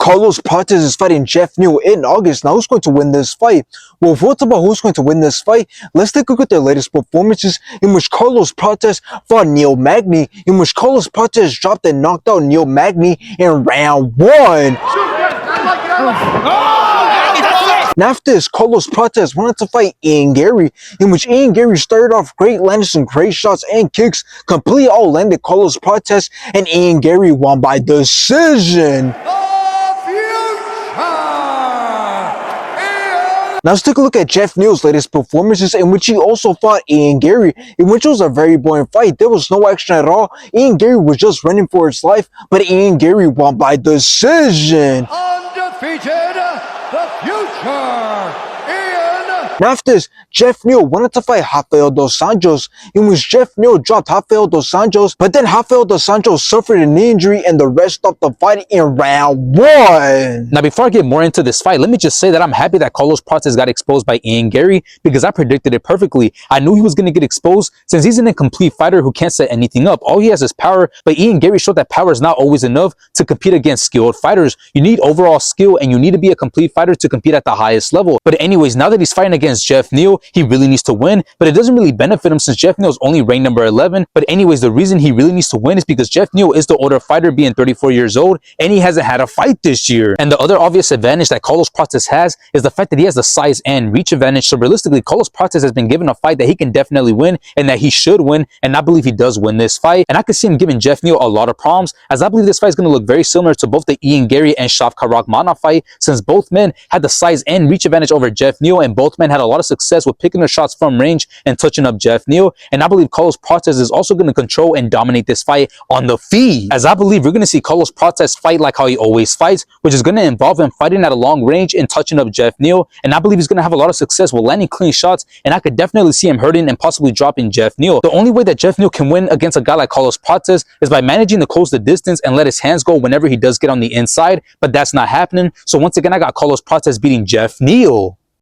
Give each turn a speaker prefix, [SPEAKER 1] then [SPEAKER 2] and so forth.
[SPEAKER 1] Carlos Prates is fighting Geoff Neal in August. Now, who's going to win this fight? Well, if we're talking about who's going to win this fight, let's take a look at their latest performances, in which Carlos Prates fought Neil Magny, in which Carlos Prates dropped and knocked out Neil Magny in round 1. And after this, Carlos Prates wanted to fight Ian Garry, in which Ian Garry started off great, landed some great shots and kicks, completely outlanded Carlos Prates, and Ian Garry won by decision. Now let's take a look at Geoff Neal's latest performances, in which he also fought Ian Garry, in which it was a very boring fight. There was no action at all. Ian Garry was just running for his life, but Ian Garry won by decision.
[SPEAKER 2] Undefeated, the future, Ian.
[SPEAKER 1] Now after this, Geoff Neal wanted to fight Rafael dos Anjos, in which Geoff Neal dropped Rafael dos Anjos, but then Rafael dos Anjos suffered a knee injury and the rest stopped the fight in round 1.
[SPEAKER 3] Now, before I get more into this fight, let me just say that I'm happy that Carlos Prates got exposed by Ian Garry, because I predicted it perfectly. I knew he was going to get exposed since he's an incomplete fighter who can't set anything up. All he has is power, but Ian Garry showed that power is not always enough to compete against skilled fighters. You need overall skill, and you need to be a complete fighter to compete at the highest level. But anyways, now that he's fighting against Geoff Neal, he really needs to win, but it doesn't really benefit him since Geoff Neal is only ranked number 11. But anyways, the reason he really needs to win is because Geoff Neal is the older fighter, being 34 years old, and he hasn't had a fight this year. And the other obvious advantage that Carlos Prates has is the fact that he has the size and reach advantage. So realistically, Carlos Prates has been given a fight that he can definitely win and that he should win, and I believe he does win this fight. And I could see him giving Geoff Neal a lot of problems, as I believe this fight is going to look very similar to both the Ian Garry and Shavkat Rakhmonov fight, since both men had the size and reach advantage over Geoff Neal, and both men had a lot of success with picking their shots from range and touching up Geoff Neal. And I believe Carlos Prates is also going to control and dominate this fight on the feet, as I believe we're going to see Carlos Prates fight like how he always fights, which is going to involve him fighting at a long range and touching up Geoff Neal. And I believe he's going to have a lot of success with landing clean shots, and I could definitely see him hurting and possibly dropping Geoff Neal. The only way that Geoff Neal can win against a guy like Carlos Prates is by managing to close the distance and let his hands go whenever he does get on the inside, but that's not happening. So once again, I got Carlos Prates beating Geoff Neal.